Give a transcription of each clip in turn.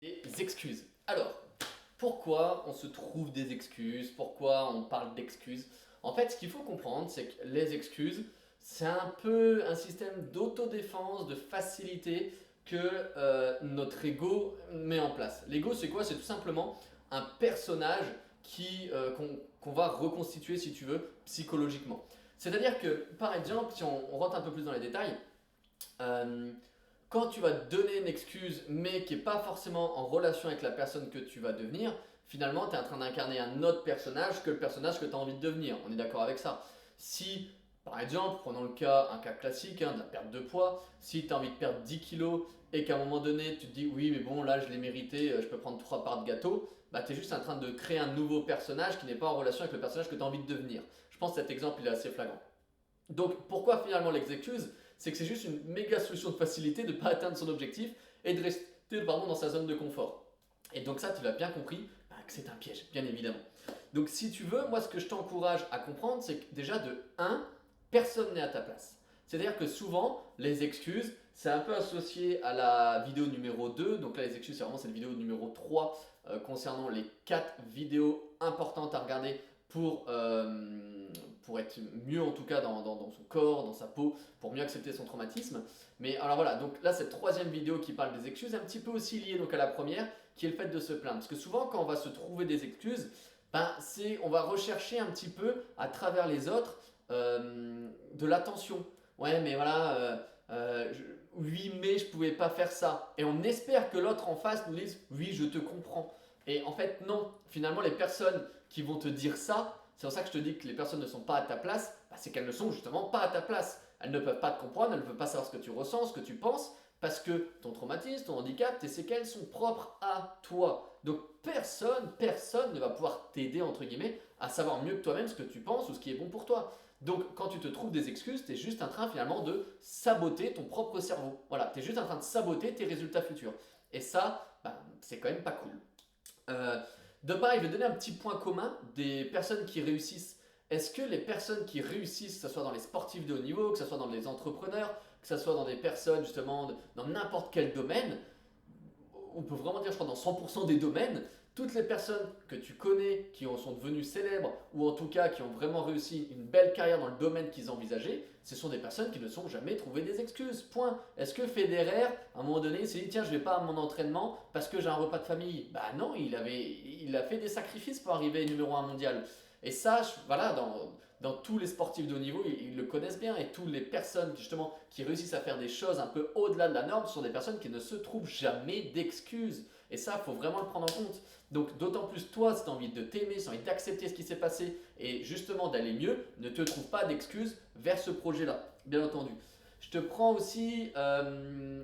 Des excuses. Alors, pourquoi on se trouve des excuses? Pourquoi on parle d'excuses? En fait, ce qu'il faut comprendre, c'est que les excuses, c'est un peu un système d'autodéfense, de facilité que notre ego met en place. L'ego, c'est quoi? C'est tout simplement un personnage qu'on va reconstituer, si tu veux, psychologiquement. C'est-à-dire que, par exemple, si on rentre un peu plus dans les détails, euh, quand tu vas te donner une excuse, mais qui n'est pas forcément en relation avec la personne que tu vas devenir, finalement, tu es en train d'incarner un autre personnage que le personnage que tu as envie de devenir. On est d'accord avec ça. Si, par exemple, prenons un cas classique, de la perte de poids, si tu as envie de perdre 10 kilos et qu'à un moment donné, tu te dis oui, mais bon, là, je l'ai mérité, je peux prendre 3 parts de gâteau, bah, tu es juste en train de créer un nouveau personnage qui n'est pas en relation avec le personnage que tu as envie de devenir. Je pense que cet exemple, il est assez flagrant. Donc pourquoi finalement l'excuse? C'est que c'est juste une méga solution de facilité de ne pas atteindre son objectif et de rester dans sa zone de confort. Et donc ça, tu l'as bien compris, que c'est un piège, bien évidemment. Donc si tu veux, moi ce que je t'encourage à comprendre, c'est que déjà de un, personne n'est à ta place. C'est-à-dire que souvent, les excuses, c'est un peu associé à la vidéo numéro 2. Donc là, les excuses, c'est vraiment cette vidéo numéro 3 concernant les 4 vidéos importantes à regarder pour, pour être mieux en tout cas dans son corps, dans sa peau, pour mieux accepter son traumatisme. Mais alors voilà, donc là cette troisième vidéo qui parle des excuses est un petit peu aussi liée donc à la première, qui est le fait de se plaindre. Parce que souvent quand on va se trouver des excuses, on va rechercher un petit peu à travers les autres de l'attention. Ouais mais voilà, oui mais je pouvais pas faire ça. Et on espère que l'autre en face nous dise oui je te comprends. Et en fait non, finalement les personnes qui vont te dire ça, c'est pour ça que je te dis que les personnes ne sont pas à ta place, c'est qu'elles ne sont justement pas à ta place. Elles ne peuvent pas te comprendre, elles ne peuvent pas savoir ce que tu ressens, ce que tu penses, parce que ton traumatisme, ton handicap, tes séquelles sont propres à toi. Donc personne ne va pouvoir t'aider, entre guillemets, à savoir mieux que toi-même ce que tu penses ou ce qui est bon pour toi. Donc quand tu te trouves des excuses, tu es juste en train finalement de saboter ton propre cerveau. Voilà, tu es juste en train de saboter tes résultats futurs. Et ça, c'est quand même pas cool. Euh, de pareil, je vais donner un petit point commun des personnes qui réussissent. Est-ce que les personnes qui réussissent, que ce soit dans les sportifs de haut niveau, que ce soit dans les entrepreneurs, que ce soit dans des personnes justement dans n'importe quel domaine, on peut vraiment dire, je crois, dans 100% des domaines, toutes les personnes que tu connais qui sont devenues célèbres ou en tout cas qui ont vraiment réussi une belle carrière dans le domaine qu'ils envisageaient, ce sont des personnes qui ne sont jamais trouvées des excuses. Point. Est-ce que Federer, à un moment donné, s'est dit tiens, je vais pas à mon entraînement parce que j'ai un repas de famille? Bah non, il a fait des sacrifices pour arriver numéro un mondial. Et ça, voilà, dans tous les sportifs de haut niveau, ils le connaissent bien. Et toutes les personnes justement qui réussissent à faire des choses un peu au-delà de la norme sont des personnes qui ne se trouvent jamais d'excuses. Et ça, il faut vraiment le prendre en compte. Donc d'autant plus toi, si tu as envie de t'aimer, si tu as envie d'accepter ce qui s'est passé et justement d'aller mieux, ne te trouve pas d'excuses vers ce projet-là, bien entendu. Je te prends aussi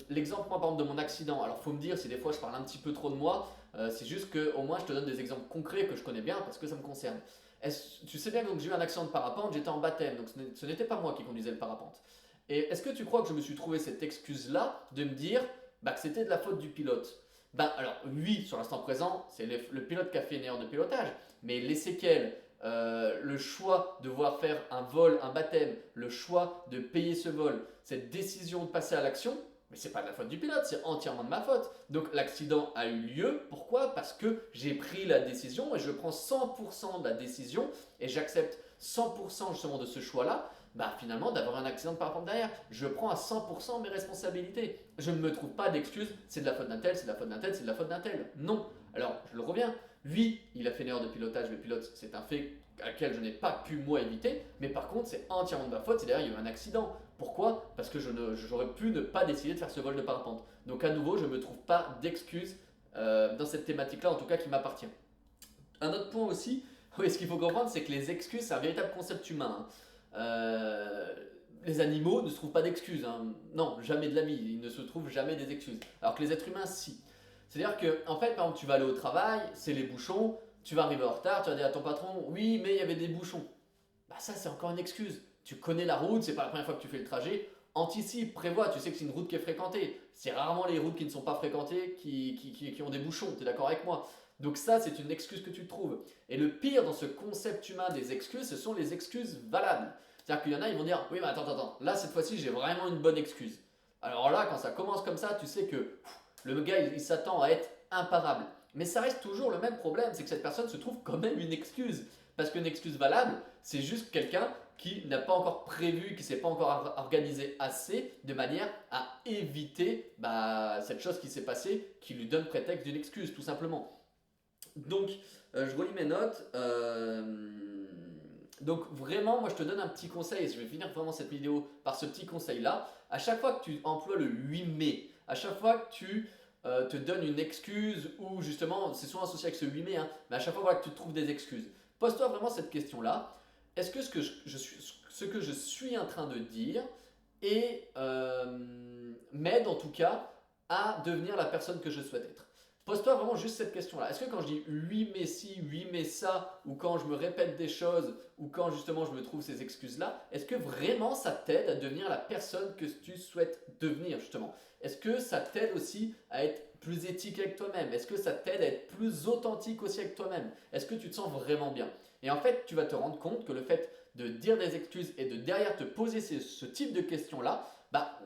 l'exemple, moi, par exemple, de mon accident. Alors, faut me dire si des fois je parle un petit peu trop de moi. C'est juste que au moins je te donne des exemples concrets que je connais bien parce que ça me concerne. Tu sais bien que j'ai eu un accident de parapente, j'étais en baptême, donc ce n'était pas moi qui conduisais le parapente. Et est-ce que tu crois que je me suis trouvé cette excuse-là de me dire que c'était de la faute du pilote? Alors oui, sur l'instant présent, c'est le pilote qui a fait une erreur de pilotage, mais les séquelles, le choix de devoir faire un vol, un baptême, le choix de payer ce vol, cette décision de passer à l'action, mais c'est pas de la faute du pilote, c'est entièrement de ma faute. Donc l'accident a eu lieu, pourquoi? Parce que j'ai pris la décision et je prends 100% de la décision et j'accepte 100% justement de ce choix-là, finalement d'avoir un accident de parapente derrière. Je prends à 100% mes responsabilités. Je ne me trouve pas d'excuses, c'est de la faute d'un tel, c'est de la faute d'un tel, c'est de la faute d'un tel. Non. Alors, je le reviens, lui, il a fait une erreur de pilotage, le pilote, c'est un fait à laquelle je n'ai pas pu moi éviter, mais par contre c'est entièrement de ma faute si derrière il y a eu un accident. Pourquoi? Parce que j'aurais pu ne pas décider de faire ce vol de parapente. Donc à nouveau, je ne me trouve pas d'excuses dans cette thématique-là, en tout cas qui m'appartient. Un autre point aussi, oui, ce qu'il faut comprendre, c'est que les excuses, c'est un véritable concept humain. Les animaux ne se trouvent pas d'excuses. Non, jamais de la vie. Ils ne se trouvent jamais des excuses. Alors que les êtres humains, si. C'est-à-dire que, en fait, par exemple, tu vas aller au travail, c'est les bouchons, tu vas arriver en retard, tu vas dire à ton patron, oui, mais il y avait des bouchons. Ça, c'est encore une excuse. Tu connais la route, c'est pas la première fois que tu fais le trajet. Anticipe, prévois, tu sais que c'est une route qui est fréquentée. C'est rarement les routes qui ne sont pas fréquentées qui ont des bouchons, tu es d'accord avec moi? Donc ça, c'est une excuse que tu trouves. Et le pire dans ce concept humain des excuses, ce sont les excuses valables. C'est-à-dire qu'il y en a, ils vont dire, oui, mais attends, là, cette fois-ci, j'ai vraiment une bonne excuse. Alors là, quand ça commence comme ça, tu sais que le gars il s'attend à être imparable. Mais ça reste toujours le même problème, c'est que cette personne se trouve quand même une excuse. Parce qu'une excuse valable, c'est juste quelqu'un qui n'a pas encore prévu, qui ne s'est pas encore organisé assez de manière à éviter cette chose qui s'est passée, qui lui donne prétexte d'une excuse, tout simplement. Donc, je relis mes notes. Donc, vraiment, moi je te donne un petit conseil, et je vais finir vraiment cette vidéo par ce petit conseil-là. À chaque fois que tu emploies le 8 mai, à chaque fois que tu te donnes une excuse, ou justement, c'est souvent associé avec ce 8 mai, hein, mais à chaque fois voilà, que tu trouves des excuses, pose-toi vraiment cette question-là. Est-ce que ce que je suis en train de dire m'aide en tout cas à devenir la personne que je souhaite être? Pose-toi vraiment juste cette question-là. Est-ce que quand je dis oui mais si, oui mais ça, ou quand je me répète des choses, ou quand justement je me trouve ces excuses-là, est-ce que vraiment ça t'aide à devenir la personne que tu souhaites devenir justement? Est-ce que ça t'aide aussi à être plus éthique avec toi-même? Est-ce que ça t'aide à être plus authentique aussi avec toi-même? Est-ce que tu te sens vraiment bien? Et en fait, tu vas te rendre compte que le fait de dire des excuses et de derrière te poser ce type de questions-là,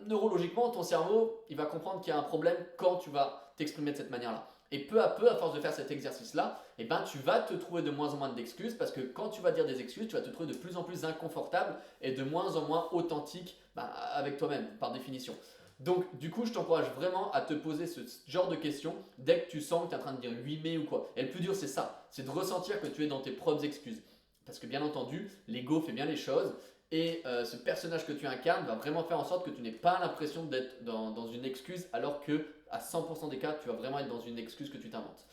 neurologiquement, ton cerveau, il va comprendre qu'il y a un problème quand tu vas t'exprimer de cette manière-là. Et peu à peu, à force de faire cet exercice-là, tu vas te trouver de moins en moins d'excuses parce que quand tu vas dire des excuses, tu vas te trouver de plus en plus inconfortable et de moins en moins authentique avec toi-même, par définition. Donc, du coup, je t'encourage vraiment à te poser ce genre de questions dès que tu sens que tu es en train de dire 8 mai ou quoi. Et le plus dur, c'est ça, c'est de ressentir que tu es dans tes propres excuses. Parce que bien entendu, l'ego fait bien les choses et ce personnage que tu incarnes va vraiment faire en sorte que tu n'aies pas l'impression d'être dans une excuse alors que à 100% des cas, tu vas vraiment être dans une excuse que tu t'inventes.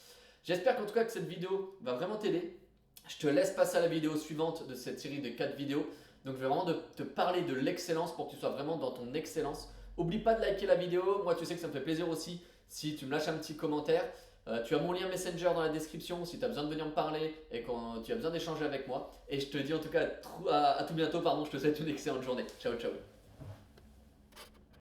J'espère qu'en tout cas que cette vidéo va vraiment t'aider. Je te laisse passer à la vidéo suivante de cette série de 4 vidéos. Donc je vais vraiment te parler de l'excellence pour que tu sois vraiment dans ton excellence. N'oublie pas de liker la vidéo, moi tu sais que ça me fait plaisir aussi si tu me lâches un petit commentaire. Tu as mon lien Messenger dans la description si tu as besoin de venir me parler et quand tu as besoin d'échanger avec moi. Et je te dis en tout cas à tout bientôt, je te souhaite une excellente journée. Ciao ciao.